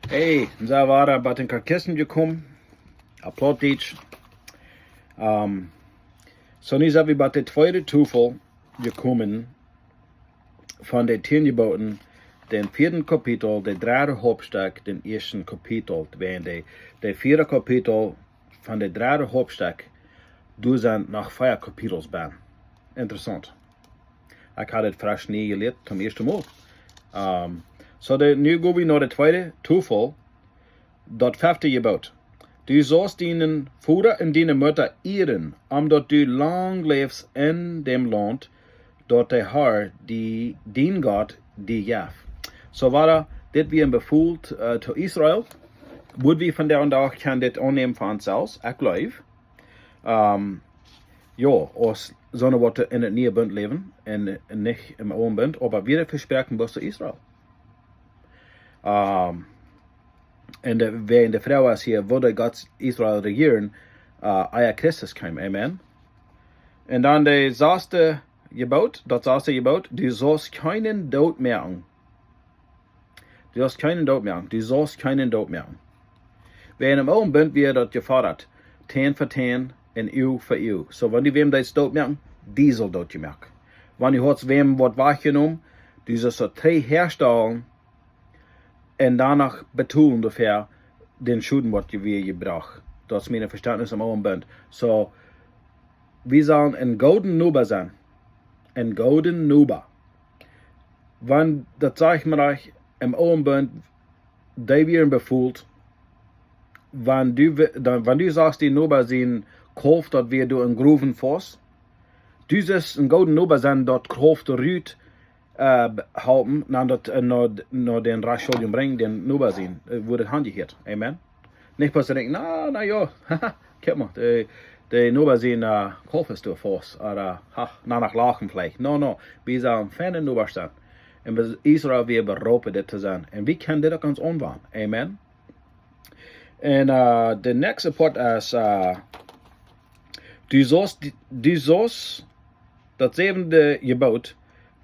Hey, så var der bare den karkassen gekommen. Applauditsch. Så nu er vi bare det tweede toeval gekommen von den 10 geboten, den 4. kapitel, den 3. hoofdstuk, den 1. kapitel. De 4. kapitel von den 3. hoofdstuk, du zijn nog 4 kapitels bij. Interessant. Ik had het frisch niet geleerd, zum eerste Mal. So nu gaan we naar de tweede toeval, dat 5e gebod. Du sollst deinen Vater und deine Mutter ehren, omdat du lang lebst in dem Land, dat de Herr, die dien Gott, die gaf. So war dit wie een bevoel to Israel. Would we van vandaag kan dit aannemen van onszelf, ik geloof. Ja, als zo'n wat in het nieuwe bund leven en niet im oude bund, aber wir versprechen was zu Israel. En de vrouw is hier, wilde God Israel regeren, eer Christus kwam, amen. En dan de 6e gebod, dat 6e gebod, du sollst keinen dood merken. Du sollst keinen dood merken, du sollst keinen dood merken. Wer in dem oude bund weer dat gefordert, 10 voor 10 en eeuw voor eeuw. So, wenn du wem das dood merken, die soll dood gemerkt. Wenn du hast wem wat wahrgenommen, du sollst so 3 herstellen, en danach betonen ungefähr den Schuden, was wir gebraucht. Das ist mein Verständnis am oude bund. So, wir sollen ein golden Nuber sein. Ein golden Nuber. Wenn, das sage ich mir euch, im oude bund, die wir befühlt, wenn du sagst, die Nuber sind Kolf, dat wir du in Gruven fährst, du sollst ein golden Nuber sein, dort Kolf der Rüt halten, dan dat naar den Rascholium brengen, den Nuber zien, wordt het handgehört. Amen. Nicht pas denken, na ja, kijk maar, de Nuber zien, kolfest du fors, oder, nach lachen vielleicht. No, wir sollen ferne Nuber staan. En Israel weer beroepen dit te zijn. En wie kan dit ook ons omwaan. Amen. En de nächste part is, du sollst, dat 7e gebod,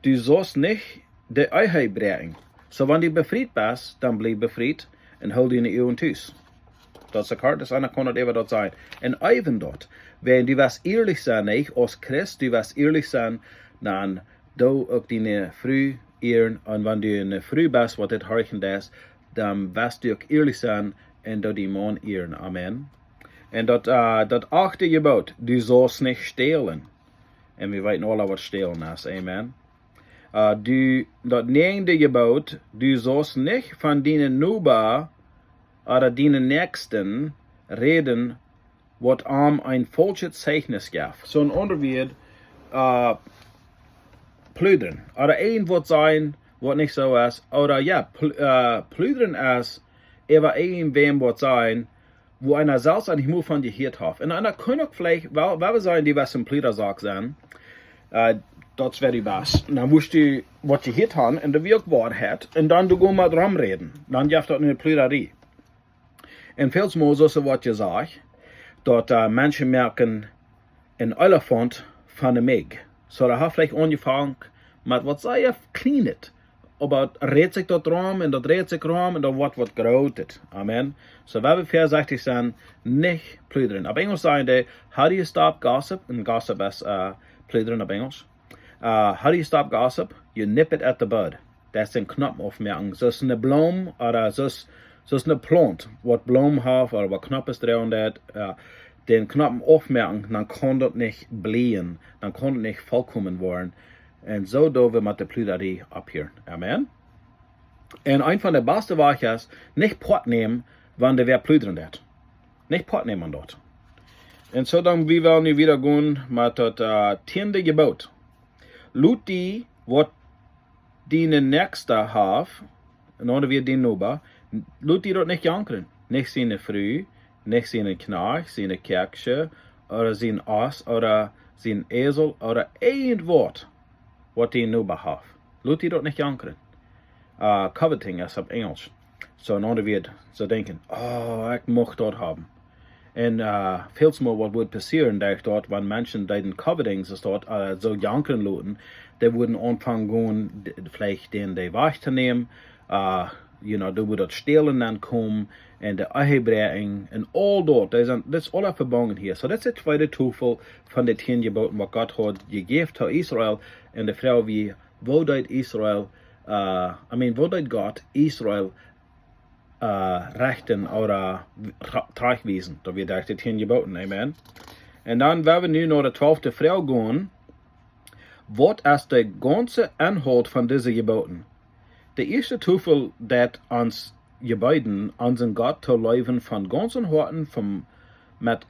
du sollst nicht de Eiheit brengen. So, wenn du befried bist, dann bleib befried und hol deine Ehren thuis. Dat is akkoord, dus einer kann das even dort sein. Und even dort, wenn du was ehrlich sein, nicht, als Christ, du was ehrlich sein, dann du auch deine Früh ehren, und wenn du in der Früh bist, was das heißen ist, dann wirst du auch ehrlich sein, und du die Mann ehren. Amen. Und das 8e gebod, du sollst nicht stehlen. Und wir wissen alle, was stehlen ist. Amen. Dat 9e gebod, du sollst nicht von deinen Nuber oder deinen Nächsten reden, wat ein falsches Zeichnis gab. So ein anderer wird plüdern. Oder ein wird sein, was nicht so ist. Oder ja, plüdern ist, aber ein wem wird sein, wo einer selbst eigentlich nur von dir gehört hat. Und einer kann auch vielleicht, weil wir sagen, die was im Plüdersack sind, dat wäre was. Dan moest je wat je hit had en de werkbaarheid. En dan du go met ram reden. Dan jaft dat in de plurarie. En veelsmaal zoals wat je zegt, dat mensen merken een olifant van de meg. So dat heeft vielleicht angefangen met wat zij je cleanet. Aber redt sich dat ram en dat redt sich ram en dat wordt groot. Amen. So we vers 60 zijn, niet pluderen. Op Engels zeggen de, how do you stop gossip? En gossip is pluderen op Engels. How do you stop gossip? You nip it at the bud. Dat is een knop aufmerken. Zoals een bloem, of zoals een plant, wat bloem heeft, of wat knop is erin dat, den knop aufmerken, dan kan dat niet blieën, dan kan het niet volkomen worden. En zo doen we met de plurarie op hier. Amen. En een van de beste wagen is, niet pot nemen, wanneer we pluderen dat. Niet pot nemen dat. En zo dan, we willen nu weer gaan met het 10e gebod. Lut die, wat die nächste heeft, en onder weer die Nuber, lut die dat niet jankeren. Niet zijn vrouw, niet zijn knaag, zijn kerkje, of zijn as, of zijn ezel, of één woord, wat die Nuber heeft. Lut die dat niet jankeren. Coveting is op Engels. So en onder weer zo denken, ik mag dat hebben. En veelsmaal wat wordt passeren, dat dort, wenn Menschen die covetings ist dort so jankern lassen, die würden anfangen, vielleicht den die Wacht zu nehmen, du moet dat stelen dan komen en de Ehebreing en al dat. Dat is alle verbonden hier. So dat is het tweede toeval van de 10 geboden wat God had gegeven aan Israël en de vrouw wie woudeit Israël, woudeit God Israël rechten oder terugwijzen. Dat we daar de 10 geboden, amen. En dan waar we nu naar de 12e vrouw gaan, wat is de ganze inhoud van deze geboden? De eerste toeval dat ons geboden, onze God te leven van ganzen harten, met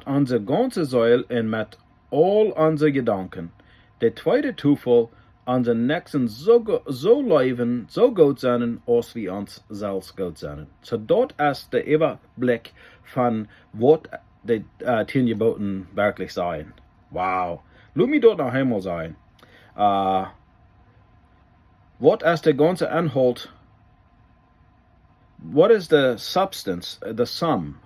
onze ganze ziel en met al onze gedanken. De tweede toeval, onze nächsten zo leven, zo goed zijn, als we ons zelfs goed zijn. So dat is de overblik van wat de 10 geboden werkelijk zijn. Wow. Laat me dat nog eenmaal zijn. Wat is de ganze inhoud? What is the substance, the sum?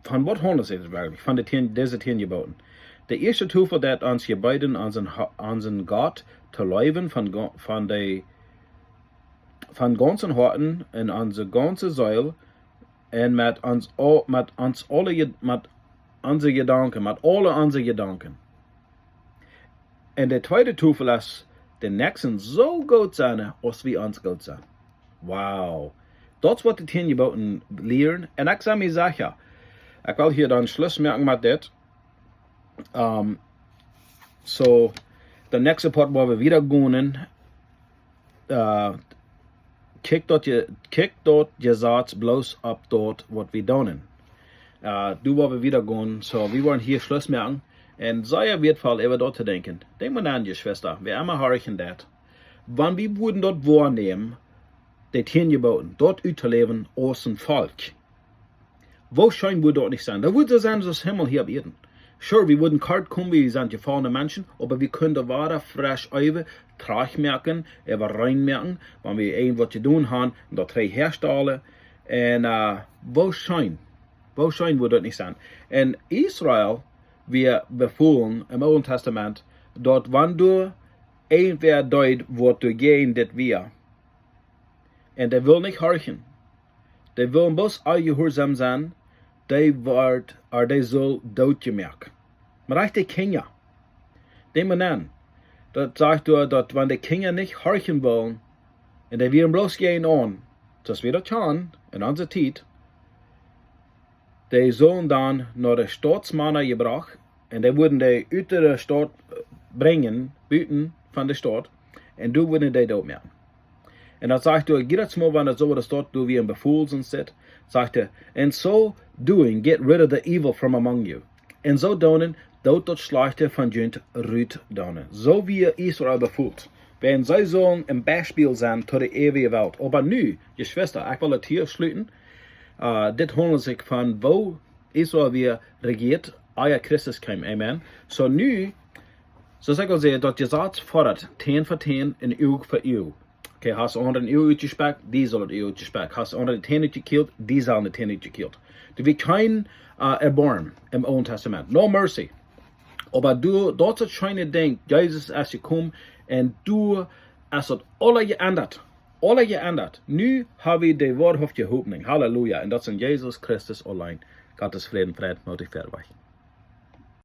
Van wat handelt het werkelijk? Van deze 10 geboden. De eerste toeval dat ons geboden onze God te leven van ganzen harten en onze ganze ziel en met onze gedanken. En de tweede toeval is de nächsten zo goed zijn als we ons goed zijn. Wow. Dat is wat de 10 geboden leren. En ik zou me zeggen, ik wil hier dan Schluss maken met dit. So, de nächste part waar we weer gaan, kijk dat je zat bloos op dat wat we doen. Du waar we weer gaan, so we wollen hier Schluss machen. En sei auf jeden Fall über dort zu denken. Denk mal an, Geschwister, wir immer horchen dat. Wann wir würden dort wahrnehmen, die 10 geboten, dort überleben als ein Volk. Wo schein würde dort nicht sein? Da würde es sein, das Himmel hier auf Erden. Sure, wir würden kalt kommen, wir sind gefallene Menschen, aber wir können da weiter frisch über, Krach merken, über rein merken, wenn wir irgendwas zu tun haben, und da 3 herstellen. Und wo schein würde dort nicht sein? Und Israel, wir befohlen im Alten Testament, dort wann du irgendwer deut, wat du gehen, dat wir. Und der will nicht horchen. Der will bloß allgehorsam sein, der soll doodgemerkt. Maar echt die Kinder. Denk mal an. Dat sagt du, dat wenn die Kinder nicht horchen wollen, und die werden bloß gehen an, das wir das tun, in unserer Zeit, die sollen dann naar de staatsmannen gebracht en die worden die uit de stad brengen, buiten van de stad, en du worden die dood maken. En dan zegt hij, jedes Mal, wenn er so de stad du wie een bevoel zijn zit, zegt hij, and so doing, get rid of the evil from among you. En zo doen, dood dat slechte van junt ruit doen. Zo wie Israël bevoelt. Wenn zij zullen een Beispiel zijn tot de eeuwige Welt. Aber nu, Geschwister, ik wil het hier sluiten. Dit handelt zich van wo Israël weer regiert, eer Christus kwam, amen. So nu, zoals ik al zei, dat je zat vooruit, 10 voor 10 en eeuw voor eeuw. Okay, hast du onder een eeuw uitgespekt, die zal het eeuw uitgespekt. Hast du onder de 10 uitgekild, die zal de 10 uitgekild. Er wird kein erbarmen im Alten Testament. No mercy. Aber du, dort ist scheine Ding, Jesus ist gekommen und du hast das alle geändert. Alle geändert. Nu haben wir die wahrhaftige Hoffnung. Halleluja. Und das ist in Jesus Christus allein. Gottes Frieden, Freiheit, Mutig, Verweich.